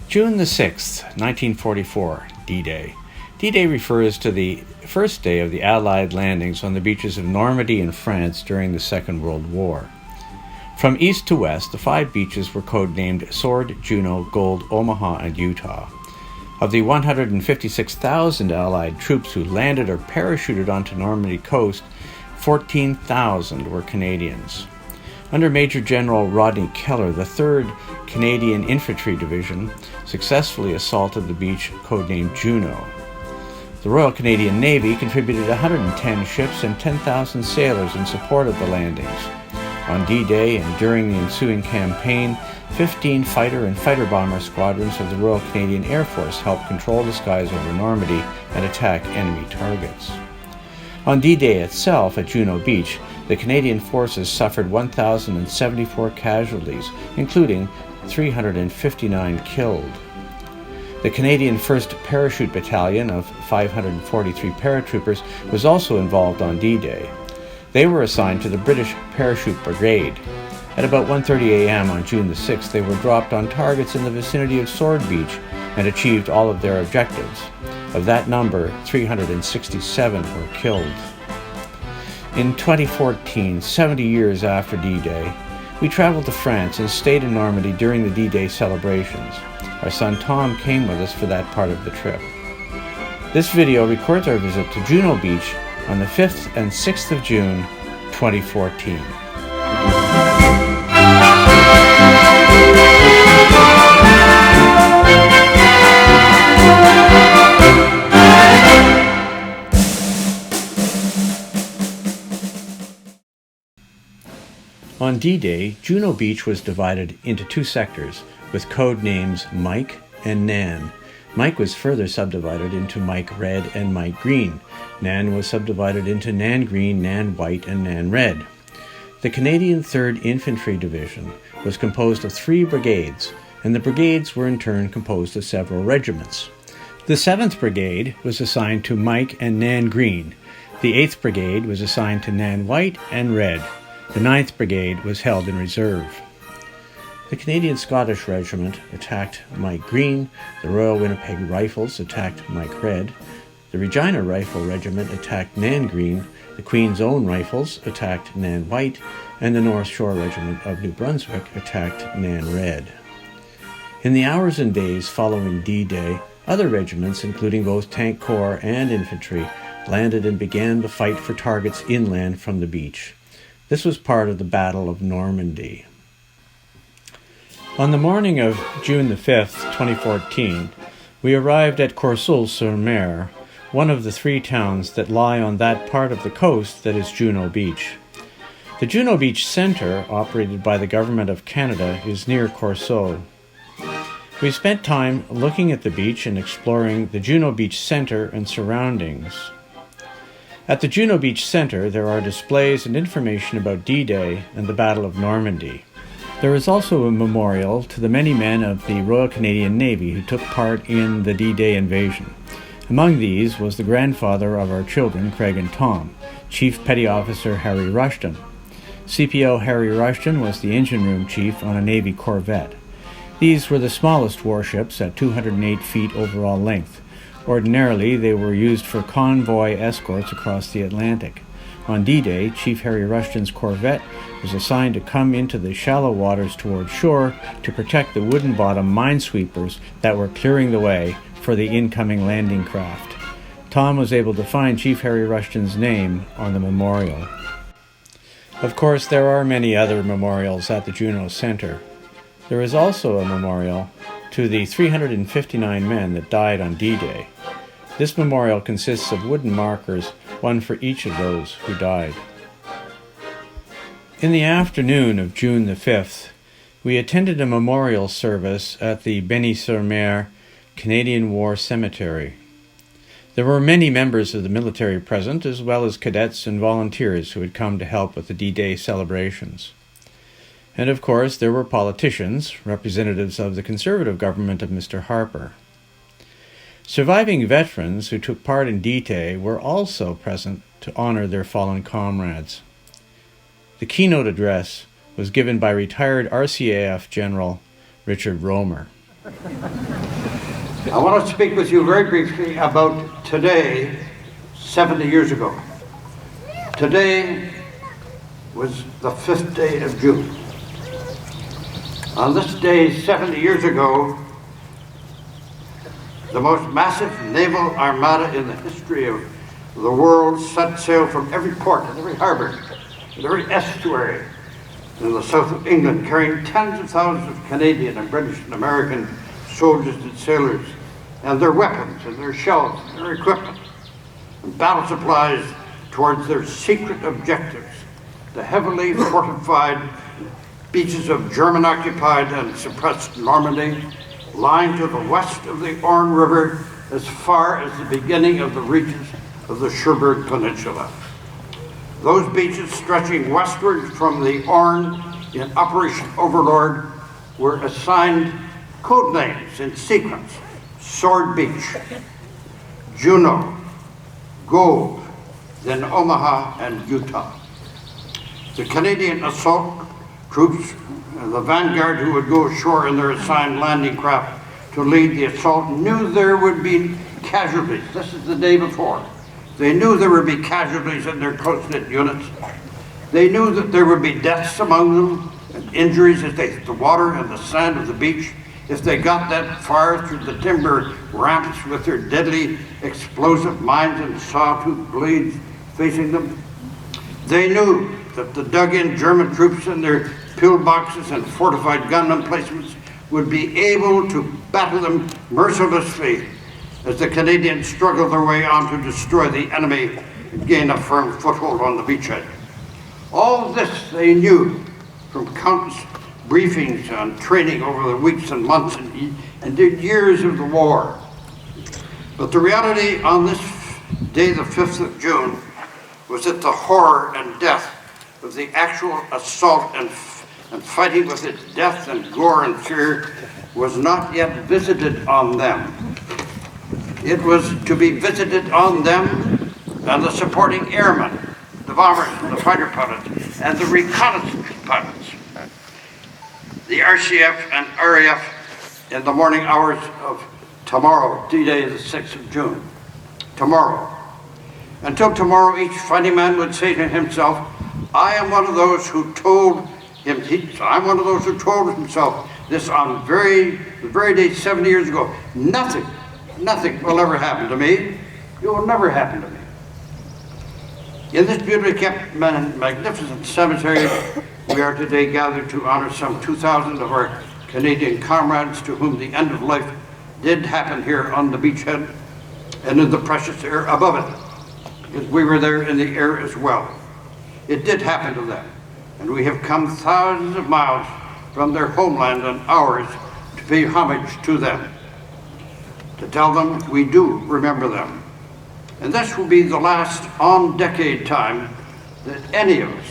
June the 6th, 1944, D-Day. D-Day refers to the first day of the Allied landings on the beaches of Normandy in France during the Second World War. From east to west, the 5 beaches were codenamed Sword, Juno, Gold, Omaha, and Utah. Of the 156,000 Allied troops who landed or parachuted onto Normandy coast, 14,000 were Canadians. Under Major General Rodney Keller, the 3rd Canadian Infantry Division successfully assaulted the beach codenamed Juno. The Royal Canadian Navy contributed 110 ships and 10,000 sailors in support of the landings. On D-Day and during the ensuing campaign, 15 fighter and fighter bomber squadrons of the Royal Canadian Air Force helped control the skies over Normandy and attack enemy targets. On D-Day itself at Juno Beach, the Canadian forces suffered 1,074 casualties, including 359 killed. The Canadian 1st Parachute Battalion of 543 paratroopers was also involved on D-Day. They were assigned to the British Parachute Brigade. At about 1:30 a.m. on June the 6th, they were dropped on targets in the vicinity of Sword Beach and achieved all of their objectives. Of that number, 367 were killed. In 2014, 70 years after D-Day, we traveled to France and stayed in Normandy during the D-Day celebrations. Our son Tom came with us for that part of the trip. This video records our visit to Juno Beach on the 5th and 6th of June, 2014. On D-Day, Juno Beach was divided into 2 sectors, with code names Mike and Nan. Mike was further subdivided into Mike Red and Mike Green. Nan was subdivided into Nan Green, Nan White, and Nan Red. The Canadian 3rd Infantry Division was composed of 3 brigades, and the brigades were in turn composed of several regiments. The 7th Brigade was assigned to Mike and Nan Green. The 8th Brigade was assigned to Nan White and Red. The 9th Brigade was held in reserve. The Canadian Scottish Regiment attacked Mike Green, the Royal Winnipeg Rifles attacked Mike Red, the Regina Rifle Regiment attacked Nan Green, the Queen's Own Rifles attacked Nan White, and the North Shore Regiment of New Brunswick attacked Nan Red. In the hours and days following D-Day, other regiments, including both Tank Corps and Infantry, landed and began the fight for targets inland from the beach. This was part of the Battle of Normandy. On the morning of June the 5th, 2014, we arrived at Courseulles-sur-Mer, one of the 3 towns that lie on that part of the coast that is Juno Beach. The Juno Beach Centre, operated by the Government of Canada, is near Courseulles. We spent time looking at the beach and exploring the Juno Beach Centre and surroundings. At the Juno Beach Centre, there are displays and information about D-Day and the Battle of Normandy. There is also a memorial to the many men of the Royal Canadian Navy who took part in the D-Day invasion. Among these was the grandfather of our children, Craig and Tom, Chief Petty Officer Harry Rushton. CPO Harry Rushton was the engine room chief on a Navy corvette. These were the smallest warships at 208 feet overall length. Ordinarily, they were used for convoy escorts across the Atlantic. On D-Day, Chief Harry Rushton's corvette was assigned to come into the shallow waters toward shore to protect the wooden-bottom minesweepers that were clearing the way for the incoming landing craft. Tom was able to find Chief Harry Rushton's name on the memorial. Of course, there are many other memorials at the Juno Centre. There is also a memorial to the 359 men that died on D-Day. This memorial consists of wooden markers, one for each of those who died. In the afternoon of June the 5th, we attended a memorial service at the Benny-sur-Mer Canadian War Cemetery. There were many members of the military present, as well as cadets and volunteers who had come to help with the D-Day celebrations. And of course, there were politicians, representatives of the Conservative government of Mr. Harper. Surviving veterans who took part in D-Day were also present to honor their fallen comrades. The keynote address was given by retired RCAF General Richard Romer. I want to speak with you very briefly about today, 70 years ago. Today was the 5th day of June. On this day, 70 years ago, the most massive naval armada in the history of the world set sail from every port and every harbor and every estuary in the south of England, carrying tens of thousands of Canadian and British and American soldiers and sailors, and their weapons and their shells and their equipment and battle supplies towards their secret objectives, the heavily fortified beaches of German-occupied and suppressed Normandy, lying to the west of the Orne River as far as the beginning of the reaches of the Cherbourg Peninsula. Those beaches stretching westward from the Orne in Operation Overlord were assigned code names in sequence: Sword Beach, Juno, Gold, then Omaha and Utah. The Canadian assault troops, the vanguard who would go ashore in their assigned landing craft to lead the assault, knew there would be casualties. This is the day before. They knew there would be casualties in their close-knit units. They knew that there would be deaths among them and injuries as they hit the water and the sand of the beach, if they got that far through the timber ramps with their deadly explosive mines and sawtooth blades facing them. They knew that the dug-in German troops in their pillboxes and fortified gun emplacements would be able to battle them mercilessly as the Canadians struggled their way on to destroy the enemy and gain a firm foothold on the beachhead. All this they knew from countless briefings and training over the weeks and months and years of the war. But the reality on this day, the 5th of June, was that the horror and death of the actual assault and fighting with its death and gore and fear was not yet visited on them. It was to be visited on them and the supporting airmen, the bombers, the fighter pilots, and the reconnaissance pilots, the RCF and RAF in the morning hours of tomorrow, D-Day, the 6th of June. Tomorrow. Until tomorrow, each fighting man would say to himself, I am one of those who told himself this on the very day 70 years ago. Nothing will ever happen to me. It will never happen to me. In this beautifully kept magnificent cemetery, we are today gathered to honor some 2,000 of our Canadian comrades to whom the end of life did happen here on the beachhead and in the precious air above it, because we were there in the air as well. It did happen to them, and we have come thousands of miles from their homeland and ours to pay homage to them, to tell them we do remember them. And this will be the last on-decade time that any of us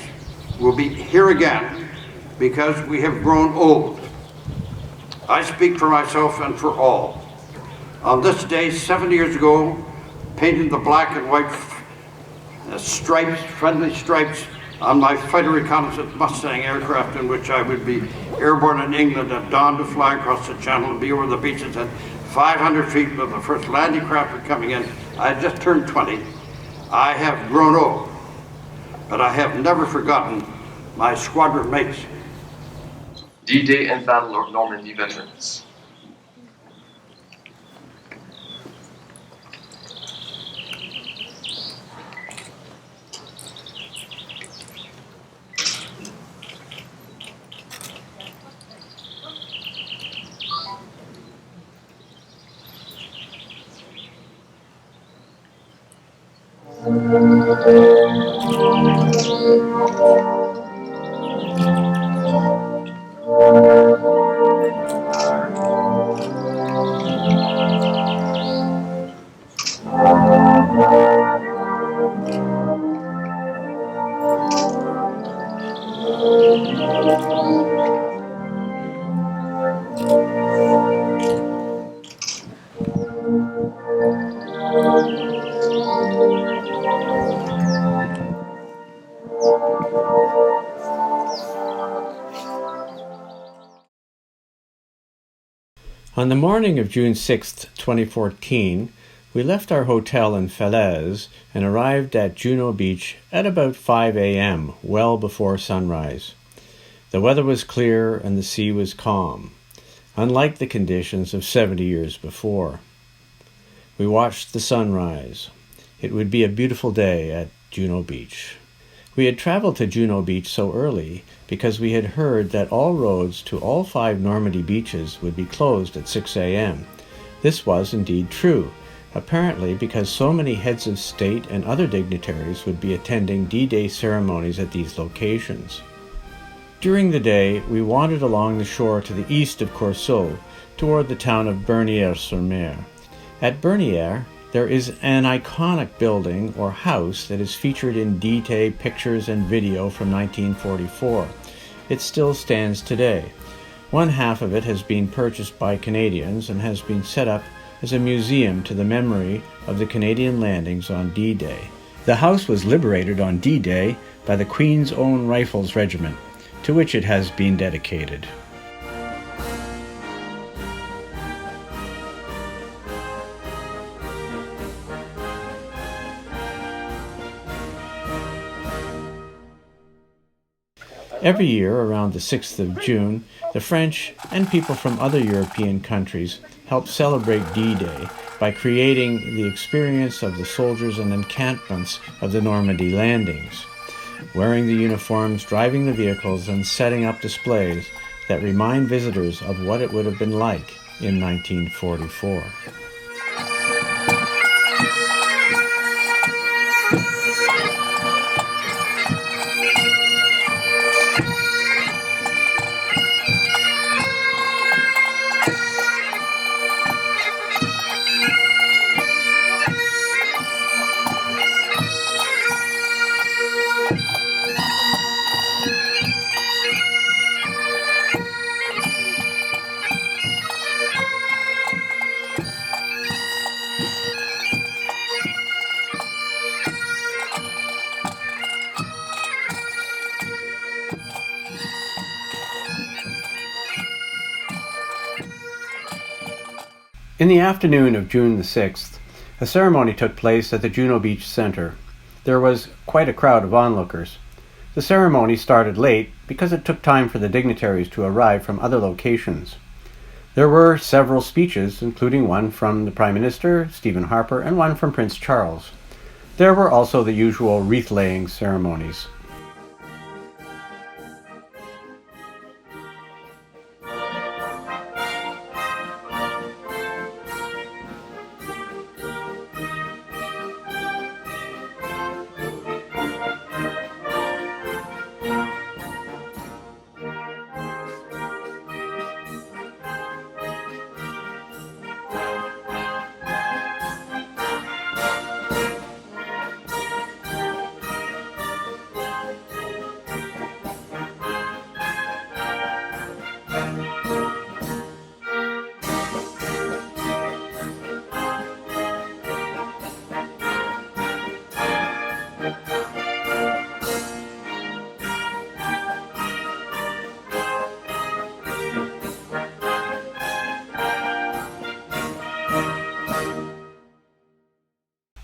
will be here again, because we have grown old. I speak for myself and for all. On this day, 70 years ago, painting the black and white stripes, friendly stripes, on my fighter reconnaissance Mustang aircraft in which I would be airborne in England at dawn to fly across the channel and be over the beaches at 500 feet with the first landing craft were coming in. I had just turned 20. I have grown old, but I have never forgotten my squadron mates. D-Day and Battle of Normandy veterans. On the morning of June 6, 2014, we left our hotel in Falaise and arrived at Juno Beach at about 5 a.m., well before sunrise. The weather was clear and the sea was calm, unlike the conditions of 70 years before. We watched the sunrise. It would be a beautiful day at Juno Beach. We had traveled to Juno Beach so early because we had heard that all roads to all 5 Normandy beaches would be closed at 6 a.m. This was indeed true, apparently because so many heads of state and other dignitaries would be attending D-Day ceremonies at these locations. During the day, we wandered along the shore to the east of Corseaux, toward the town of Bernières-sur-Mer. At Bernières, there is an iconic building or house that is featured in D-Day pictures and video from 1944. It still stands today. One half of it has been purchased by Canadians and has been set up as a museum to the memory of the Canadian landings on D-Day. The house was liberated on D-Day by the Queen's Own Rifles Regiment, to which it has been dedicated. Every year, around the 6th of June, the French and people from other European countries help celebrate D-Day by creating the experience of the soldiers and encampments of the Normandy landings, wearing the uniforms, driving the vehicles, and setting up displays that remind visitors of what it would have been like in 1944. In the afternoon of June the 6th, a ceremony took place at the Juno Beach Center. There was quite a crowd of onlookers. The ceremony started late because it took time for the dignitaries to arrive from other locations. There were several speeches, including one from the Prime Minister, Stephen Harper, and one from Prince Charles. There were also the usual wreath-laying ceremonies.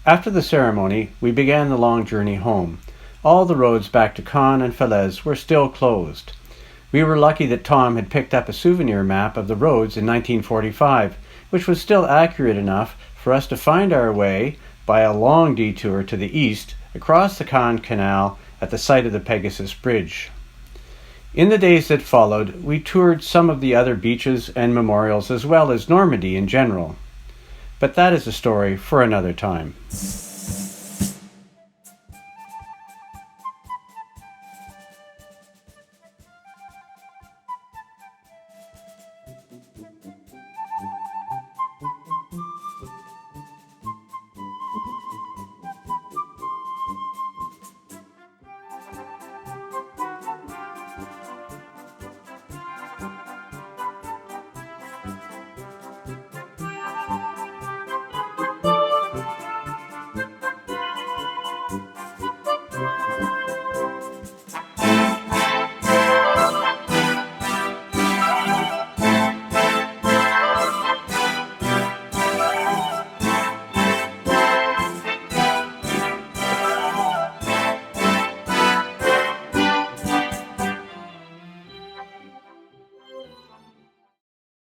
After the ceremony, we began the long journey home. All the roads back to Caen and Falaise were still closed. We were lucky that Tom had picked up a souvenir map of the roads in 1945, which was still accurate enough for us to find our way by a long detour to the east across the Caen Canal at the site of the Pegasus Bridge. In the days that followed, we toured some of the other beaches and memorials as well as Normandy in general. But that is a story for another time.